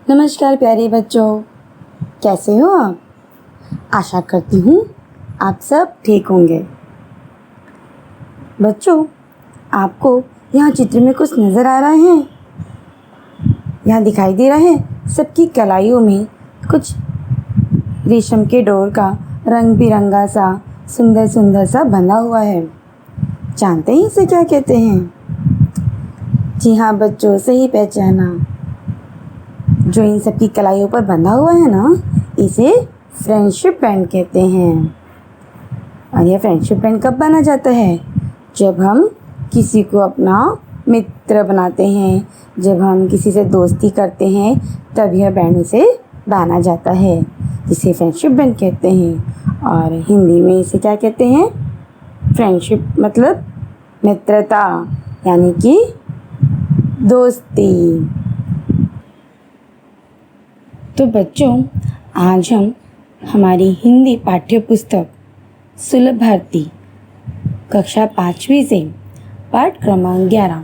नमस्कार प्यारे बच्चों, कैसे हो आप? आशा करती हूँ आप सब ठीक होंगे। बच्चों, आपको यहाँ चित्र में कुछ नज़र आ रहा है? यहाँ दिखाई दे रहा है सबकी कलाइयों में कुछ रेशम के डोर का रंग बिरंगा सा सुंदर सुंदर सा बना हुआ है। जानते हैं इसे क्या कहते हैं? जी हाँ बच्चों, सही पहचाना। जो इन सब की कलाइयों पर बंधा हुआ है ना, इसे फ्रेंडशिप बैंड कहते हैं। और यह फ्रेंडशिप बैंड कब बना जाता है? जब हम किसी को अपना मित्र बनाते हैं, जब हम किसी से दोस्ती करते हैं, तब यह बैंड उसे बांधा जाता है, जिसे फ्रेंडशिप बैंड कहते हैं। और हिंदी में इसे क्या कहते हैं? फ्रेंडशिप मतलब मित्रता, यानी कि दोस्ती। तो बच्चों, आज हम हमारी हिंदी पाठ्य पुस्तक सुलभ भारती कक्षा 5वीं से पाठ क्रमांक 11,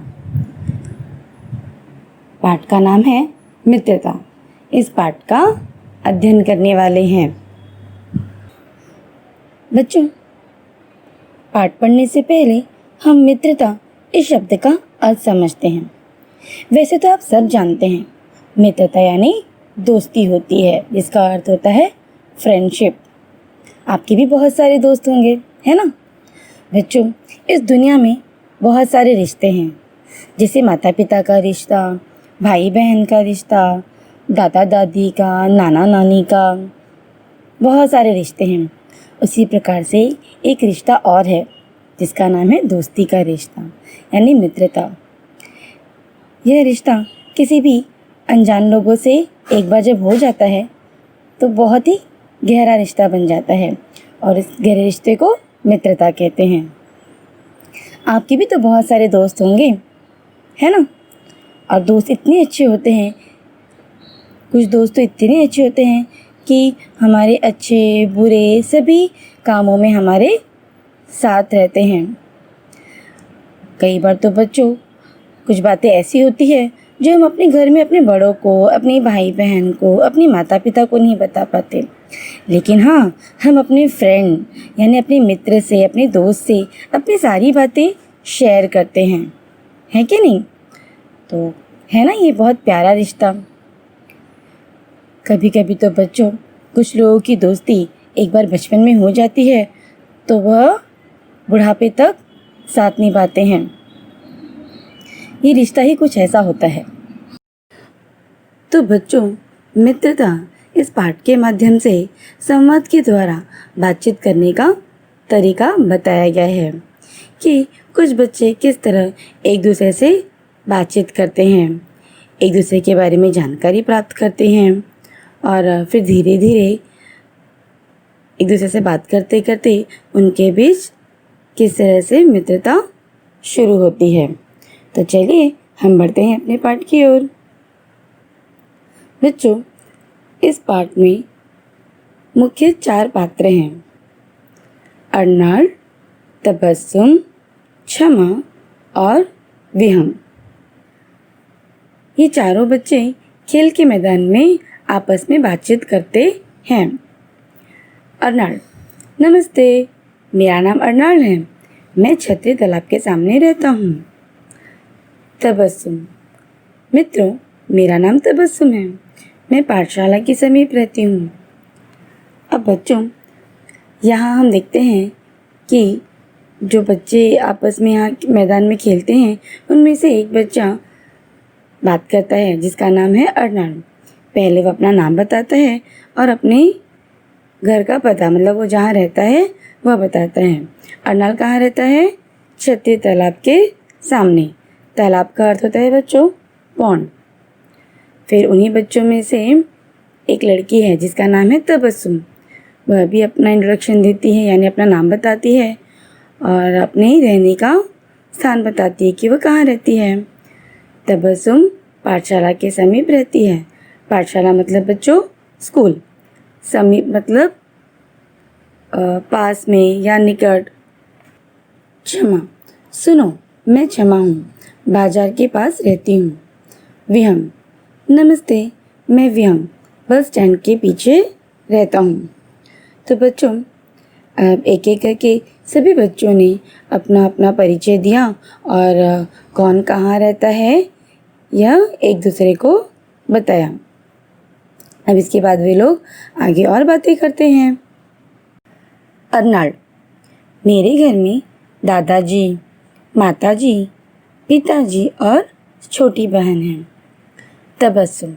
पाठ का नाम है मित्रता। इस पाठ का अध्ययन करने वाले हैं। बच्चों, पाठ पढ़ने से पहले हम मित्रता इस शब्द का अर्थ समझते हैं। वैसे तो आप सब जानते हैं, मित्रता यानी दोस्ती होती है, जिसका अर्थ होता है फ्रेंडशिप। आपके भी बहुत सारे दोस्त होंगे, है ना? बच्चों, इस दुनिया में बहुत सारे रिश्ते हैं, जैसे माता पिता का रिश्ता, भाई बहन का रिश्ता, दादा दादी का, नाना नानी का, बहुत सारे रिश्ते हैं। उसी प्रकार से एक रिश्ता और है, जिसका नाम है दोस्ती का रिश्ता, यानी मित्रता। यह रिश्ता किसी भी अनजान लोगों से एक बार जब हो जाता है तो बहुत ही गहरा रिश्ता बन जाता है, और इस गहरे रिश्ते को मित्रता कहते हैं। आपके भी तो बहुत सारे दोस्त होंगे, है ना? और दोस्त इतने अच्छे होते हैं, कुछ दोस्त तो इतने अच्छे होते हैं कि हमारे अच्छे बुरे सभी कामों में हमारे साथ रहते हैं। कई बार तो बच्चों, कुछ बातें ऐसी होती है जो हम अपने घर में अपने बड़ों को, अपने भाई बहन को, अपने माता पिता को नहीं बता पाते, लेकिन हाँ, हम अपने फ्रेंड यानी अपने मित्र से, अपने दोस्त से अपनी सारी बातें शेयर करते हैं, है कि नहीं? तो है ना ये बहुत प्यारा रिश्ता। कभी कभी तो बच्चों, कुछ लोगों की दोस्ती एक बार बचपन में हो जाती है तो वह बुढ़ापे तक साथ निभाते हैं। ये रिश्ता ही कुछ ऐसा होता है। तो बच्चों, मित्रता इस पाठ के माध्यम से संवाद के द्वारा बातचीत करने का तरीका बताया गया है कि कुछ बच्चे किस तरह एक दूसरे से बातचीत करते हैं, एक दूसरे के बारे में जानकारी प्राप्त करते हैं, और फिर धीरे धीरे एक दूसरे से बात करते करते उनके बीच किस तरह से मित्रता शुरू होती है। तो चलिए हम बढ़ते हैं अपने पाठ की ओर। बच्चों, इस पाठ में मुख्य 4 पात्र हैं: अर्नाल्ड, तबस्सुम, क्षमा और विहम। ये चारों बच्चे खेल के मैदान में आपस में बातचीत करते हैं। अर्नाल्ड: नमस्ते, मेरा नाम अर्नाल्ड है, मैं छतरी तालाब के सामने रहता हूँ। तबस्सुम: मित्रों, मेरा नाम तबस्सुम है, मैं पाठशाला के समीप रहती हूँ। अब बच्चों, यहाँ हम देखते हैं कि जो बच्चे आपस में यहाँ मैदान में खेलते हैं, उनमें से एक बच्चा बात करता है, जिसका नाम है अर्नाल्ड। पहले वो अपना नाम बताता है और अपने घर का पता, मतलब वो जहाँ रहता है वह बताता है। अर्नाल्ड कहाँ रहता है? छतरी तालाब के सामने। तालाब का अर्थ होता है बच्चों पॉन्ड। फिर उन्हीं बच्चों में से एक लड़की है जिसका नाम है तबस्सुम। वह भी अपना इंट्रोडक्शन देती है, यानी अपना नाम बताती है और अपने रहने का स्थान बताती है कि वह कहाँ रहती है। तबस्सुम पाठशाला के समीप रहती है। पाठशाला मतलब बच्चों स्कूल, समीप मतलब पास में या निकट। क्षमा: सुनो, मैं क्षमा हूँ, बाजार के पास रहती हूँ। विहम: नमस्ते, मैं विहंग बस स्टैंड के पीछे रहता हूँ। तो बच्चों, अब एक एक करके सभी बच्चों ने अपना अपना परिचय दिया और कौन कहाँ रहता है यह एक दूसरे को बताया। अब इसके बाद वे लोग आगे और बातें करते हैं। अर्नाल्ड, मेरे घर में दादाजी, माताजी, पिताजी और छोटी बहन है। तबस्सुम,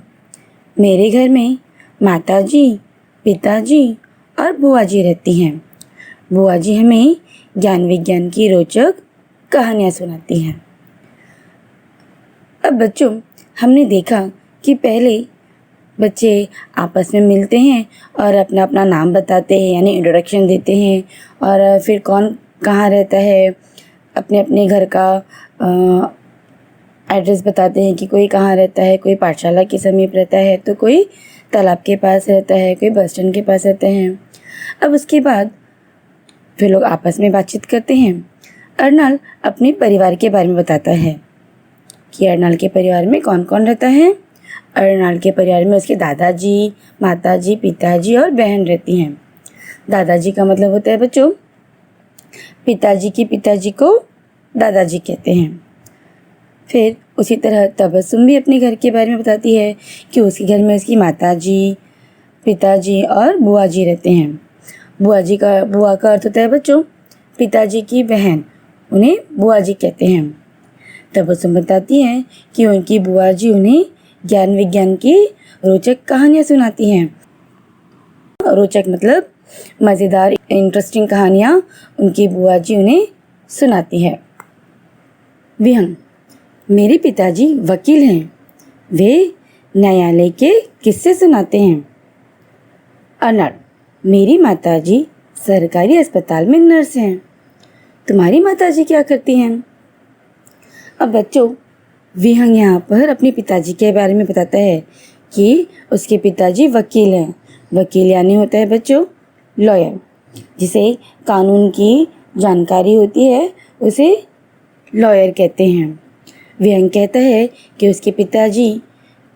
मेरे घर में माताजी, पिताजी और बुआ जी रहती हैं। बुआ जी हमें ज्ञान विज्ञान की रोचक कहानियाँ सुनाती हैं। अब बच्चों, हमने देखा कि पहले बच्चे आपस में मिलते हैं और अपना अपना नाम बताते हैं, यानी इंट्रोडक्शन देते हैं, और फिर कौन कहाँ रहता है अपने अपने घर का एड्रेस बताते हैं कि कोई कहाँ रहता है, कोई पाठशाला के समीप रहता है, तो कोई तालाब के पास रहता है, कोई बस स्टैंड के पास रहते हैं। अब उसके बाद फिर लोग आपस में बातचीत करते हैं। अर्नाल्ड अपने परिवार के बारे में बताता है कि अर्नाल्ड के परिवार में कौन कौन रहता है। अर्नाल्ड के परिवार में उसके दादाजी, माताजी, पिताजी और बहन रहती हैं। दादाजी का मतलब होता है बच्चों, पिताजी की पिताजी को दादाजी कहते हैं। फिर उसी तरह तबस्सुम भी अपने घर के बारे में बताती है कि उसके घर में उसकी माताजी, पिताजी और बुआ जी रहते हैं। बुआ का अर्थ होता है बच्चों पिताजी की बहन, उन्हें बुआ जी कहते हैं। तबस्सुम बताती हैं कि उनकी बुआ जी उन्हें ज्ञान विज्ञान की रोचक कहानियाँ सुनाती हैं। रोचक मतलब मज़ेदार, इंटरेस्टिंग कहानियाँ उनकी बुआ जी उन्हें सुनाती है। विहंग, मेरे पिताजी वकील हैं, वे न्यायालय के किस्से सुनाते हैं। अर्नाल्ड, मेरी माताजी सरकारी अस्पताल में नर्स हैं। तुम्हारी माताजी क्या करती हैं? अब बच्चों, विहंग यहाँ पर अपने पिताजी के बारे में बताता है कि उसके पिताजी वकील हैं। वकील यानी होता है बच्चों लॉयर, जिसे कानून की जानकारी होती है उसे लॉयर कहते हैं। विहंग कहता है कि उसके पिताजी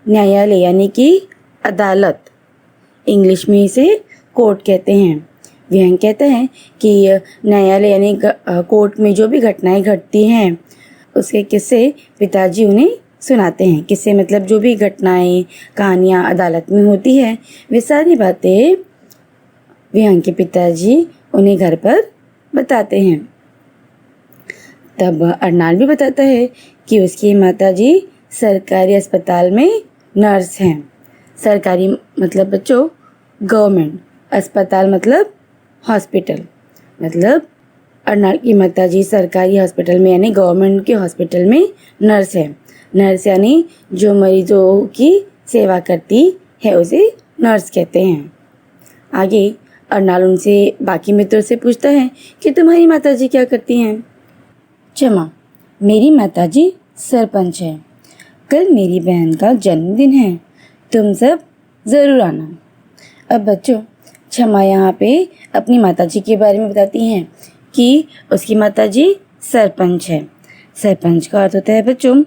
न्यायालय यानी कि अदालत, इंग्लिश में इसे कोर्ट कहते हैं। विहंग कहता है कि न्यायालय यानी कोर्ट में जो भी घटनाएं घटती हैं उसके किस्से पिताजी उन्हें सुनाते हैं। किस्से मतलब जो भी घटनाएं, कहानियाँ अदालत में होती है, वे सारी बातें विहंग के पिताजी उन्हें घर पर बताते हैं। तब अर्नाल्ड भी बताता है कि उसकी माताजी सरकारी अस्पताल में नर्स हैं। सरकारी मतलब बच्चों गवर्नमेंट, अस्पताल मतलब हॉस्पिटल। मतलब अर्नाल्ड की माताजी सरकारी हॉस्पिटल में यानी गवर्नमेंट के हॉस्पिटल में नर्स है। नर्स यानी जो मरीजों की सेवा करती है उसे नर्स कहते हैं। आगे अर्नाल्ड उनसे बाकी मित्रों से पूछता है कि तुम्हारी माताजी क्या करती हैं? क्षमा, मेरी माताजी सरपंच है। कल मेरी बहन का जन्मदिन है, तुम सब ज़रूर आना। अब बच्चों, क्षमा यहाँ पे अपनी माताजी के बारे में बताती हैं कि उसकी माताजी सरपंच है। सरपंच का अर्थ होता है बच्चों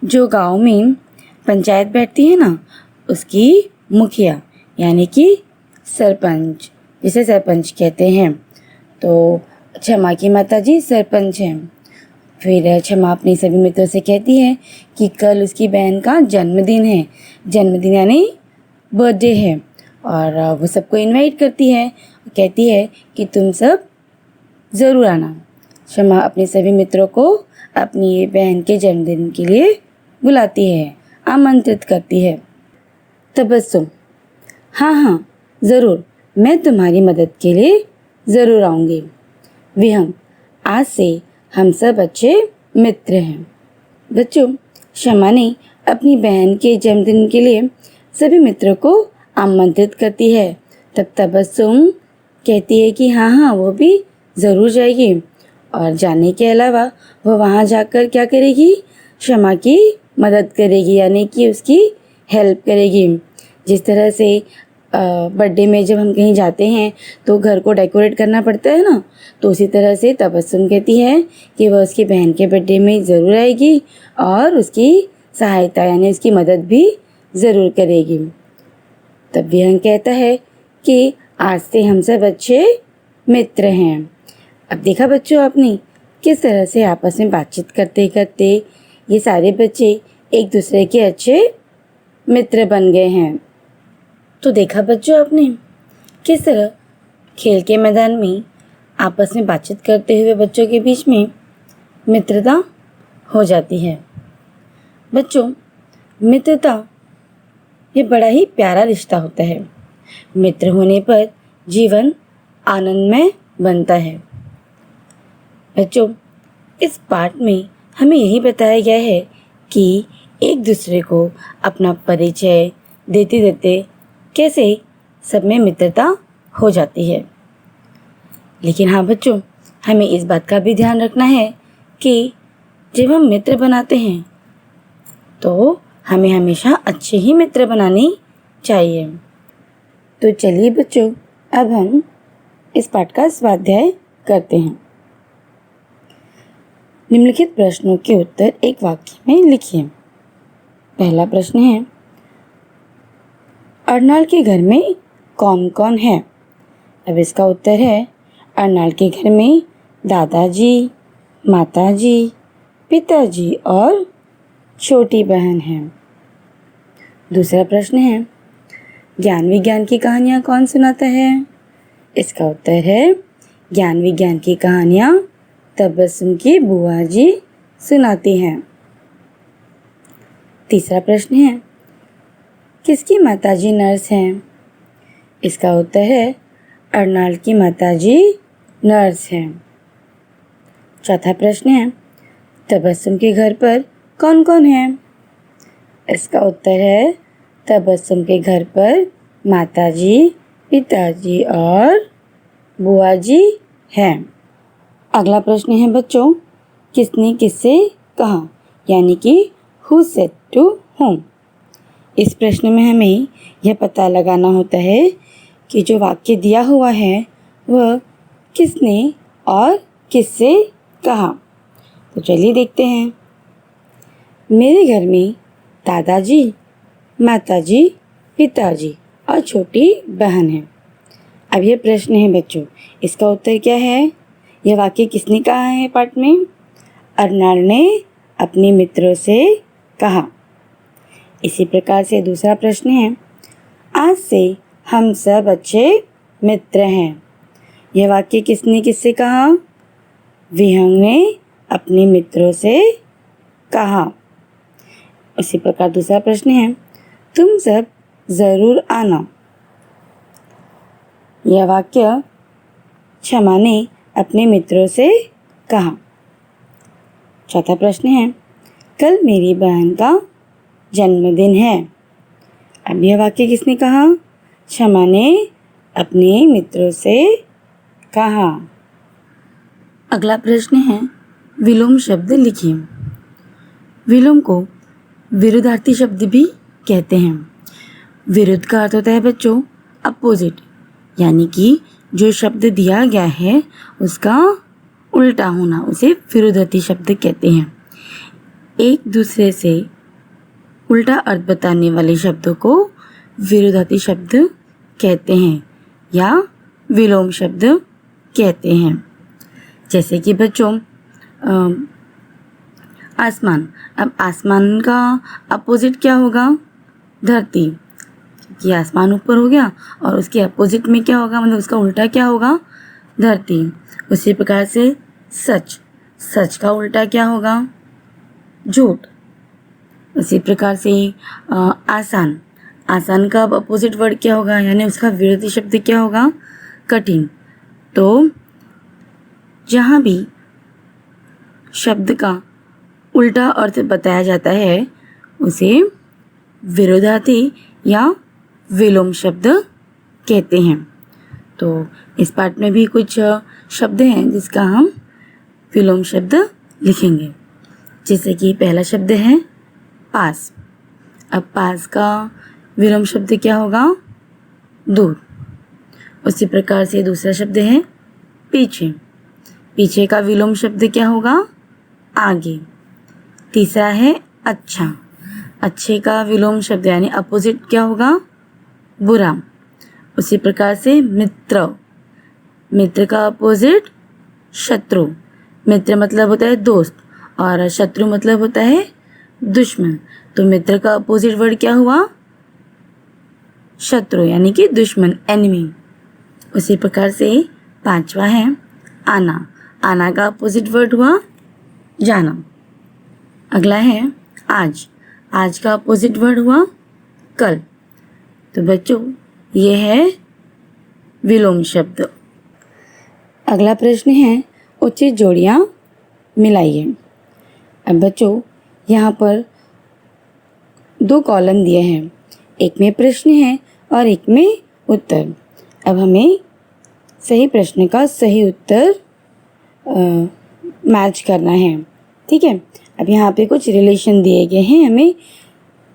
जो गांव में पंचायत बैठती है ना, उसकी मुखिया यानी कि सरपंच, जिसे सरपंच कहते हैं। तो क्षमा की माताजी सरपंच हैं। फिर क्षमा अपने सभी मित्रों से कहती है कि कल उसकी बहन का जन्मदिन है। जन्मदिन यानी बर्थडे है, और वो सबको इनवाइट करती है, कहती है कि तुम सब ज़रूर आना। क्षमा अपने सभी मित्रों को अपनी बहन के जन्मदिन के लिए बुलाती है, आमंत्रित करती है। तबस्सुम, हाँ हाँ ज़रूर, मैं तुम्हारी मदद के लिए ज़रूर आऊँगी। विहंग, आज से हम सब अच्छे मित्र हैं। बच्चों, क्षमा ने अपनी बहन के जन्मदिन के लिए सभी मित्रों को आमंत्रित करती है। तब तबस्सुम कहती है कि हाँ हाँ वो भी ज़रूर जाएगी, और जाने के अलावा वो वहाँ जाकर क्या करेगी? क्षमा की मदद करेगी, यानी कि उसकी हेल्प करेगी। जिस तरह से बर्थडे में जब हम कहीं जाते हैं तो घर को डेकोरेट करना पड़ता है ना, तो उसी तरह से तबस्सुम कहती है कि वह उसकी बहन के बर्थडे में ज़रूर आएगी और उसकी सहायता यानी उसकी मदद भी ज़रूर करेगी। तब विहंग कहता है कि आज से हम सब अच्छे मित्र हैं। अब देखा बच्चों आपने किस तरह से आपस में बातचीत करते करते ये सारे बच्चे एक दूसरे के अच्छे मित्र बन गए हैं। तो देखा बच्चों आपने किस तरह खेल के मैदान में आपस में बातचीत करते हुए बच्चों के बीच में मित्रता हो जाती है। बच्चों, मित्रता ये बड़ा ही प्यारा रिश्ता होता है। मित्र होने पर जीवन आनंदमय बनता है। बच्चों, इस पाठ में हमें यही बताया गया है कि एक दूसरे को अपना परिचय देते देते कैसे सब में मित्रता हो जाती है। लेकिन हाँ बच्चों, हमें इस बात का भी ध्यान रखना है कि जब हम मित्र बनाते हैं तो हमें हमेशा अच्छे ही मित्र बनाने चाहिए। तो चलिए बच्चों, अब हम इस पाठ का स्वाध्याय करते हैं। निम्नलिखित प्रश्नों के उत्तर एक वाक्य में लिखिए। पहला प्रश्न है, अर्नाल के घर में कौन कौन है? अब इसका उत्तर है, अर्नाल के घर में दादाजी, माताजी, पिताजी और छोटी बहन है। दूसरा प्रश्न है, ज्ञान विज्ञान की कहानियाँ कौन सुनाता है? इसका उत्तर है, ज्ञान विज्ञान की कहानियाँ तबस्सुम की बुआ जी सुनाती हैं। तीसरा प्रश्न है, किसकी माताजी नर्स हैं? इसका उत्तर है, अर्नाल की माताजी नर्स हैं। चौथा प्रश्न है, तबस्सुम के घर पर कौन कौन है? इसका उत्तर है, तबस्सुम के घर पर माताजी, पिताजी और बुआ जी हैं। अगला प्रश्न है बच्चों, किसने किससे कहा, यानी कि हु सेड टू whom। इस प्रश्न में हमें यह पता लगाना होता है कि जो वाक्य दिया हुआ है वह किसने और किससे कहा। तो चलिए देखते हैं। मेरे घर में दादाजी, माताजी, पिताजी और छोटी बहन है। अब यह प्रश्न है बच्चों, इसका उत्तर क्या है? यह वाक्य किसने कहा है पाठ में? अर्नाल ने अपने मित्रों से कहा। इसी प्रकार से दूसरा प्रश्न है, आज से हम सब अच्छे मित्र हैं। यह वाक्य किसने किससे कहा? विहंग ने अपने मित्रों से कहा। इसी प्रकार दूसरा प्रश्न है, तुम सब ज़रूर आना। यह वाक्य क्षमा ने अपने मित्रों से कहा। चौथा प्रश्न है, कल मेरी बहन का जन्मदिन है। अब यह वाक्य किसने कहा? क्षमा ने अपने मित्रों से कहा। अगला प्रश्न है, विलोम शब्द लिखिए। विलोम को विरुद्धार्थी शब्द भी कहते हैं। विरुद्ध का अर्थ होता है बच्चों अपोजिट, यानी कि जो शब्द दिया गया है उसका उल्टा होना, उसे विरुद्धार्थी शब्द कहते हैं। एक दूसरे से उल्टा अर्थ बताने वाले शब्दों को विरुद्धार्थी शब्द कहते हैं या विलोम शब्द कहते हैं। जैसे कि बच्चों आसमान। अब आसमान का अपोजिट क्या होगा? धरती। कि आसमान ऊपर हो गया और उसके अपोजिट में क्या होगा, मतलब उसका उल्टा क्या होगा? धरती। उसी प्रकार से सच, सच का उल्टा क्या होगा? झूठ। उसी प्रकार से आसान, आसान का अपोजिट वर्ड क्या होगा, यानी उसका विरोधी शब्द क्या होगा? कठिन। तो जहाँ भी शब्द का उल्टा अर्थ बताया जाता है उसे विरोधार्थी या विलोम शब्द कहते हैं। तो इस पाठ में भी कुछ शब्द हैं जिसका हम विलोम शब्द लिखेंगे। जैसे कि पहला शब्द है पास। अब पास का विलोम शब्द क्या होगा? दूर। उसी प्रकार से दूसरा शब्द है पीछे। पीछे का विलोम शब्द क्या होगा? आगे। तीसरा है अच्छा। अच्छे का विलोम शब्द यानी अपोजिट क्या होगा? बुरा। उसी प्रकार से मित्र, मित्र का अपोजिट शत्रु। मित्र मतलब होता है दोस्त और शत्रु मतलब होता है दुश्मन। तो मित्र का अपोजिट वर्ड क्या हुआ? शत्रु यानी कि दुश्मन, एनिमी। उसी प्रकार से 5वां है आना। आना का अपोजिट वर्ड हुआ जाना। अगला है आज। आज का अपोजिट वर्ड हुआ कल। तो बच्चों ये है विलोम शब्द। अगला प्रश्न है उचित जोड़ियां मिलाइए। अब बच्चों यहाँ पर 2 कॉलम दिए हैं, एक में प्रश्न है और एक में उत्तर। अब हमें सही प्रश्न का सही उत्तर मैच करना है, ठीक है। अब यहाँ पे कुछ रिलेशन दिए गए हैं, हमें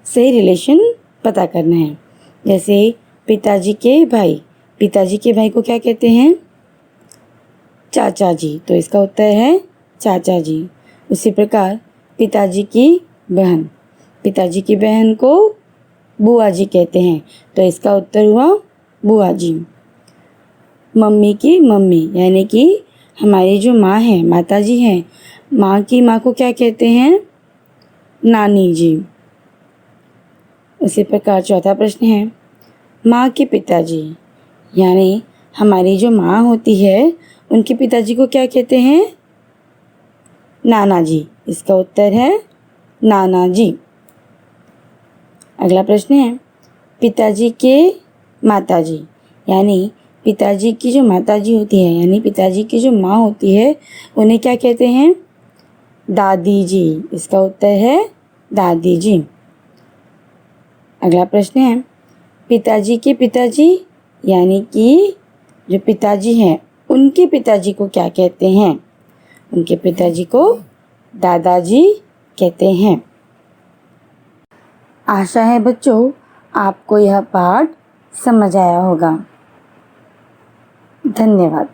सही रिलेशन पता करना है। जैसे पिताजी के भाई, पिताजी के भाई को क्या कहते हैं? चाचा जी, तो इसका उत्तर है चाचा जी। उसी प्रकार पिताजी की बहन, पिताजी की बहन को बुआ जी कहते हैं, तो इसका उत्तर हुआ बुआ जी। मम्मी की मम्मी यानी कि हमारी जो माँ है, माता जी हैं, माँ की माँ को क्या कहते हैं? नानी जी। उसी प्रकार चौथा प्रश्न है माँ के पिताजी, यानी हमारी जो माँ होती है उनके पिताजी को क्या कहते हैं? नाना जी। इसका उत्तर है नाना जी। अगला प्रश्न है पिताजी के माताजी, यानी पिताजी की जो माताजी होती है यानी पिताजी की जो माँ होती है उन्हें क्या कहते हैं? दादी जी। इसका उत्तर है दादी जी। अगला प्रश्न है पिताजी के पिताजी, यानी कि जो पिताजी हैं उनके पिताजी को क्या कहते हैं? उनके पिताजी को दादाजी कहते हैं। आशा है बच्चों आपको यह पाठ समझ आया होगा। धन्यवाद।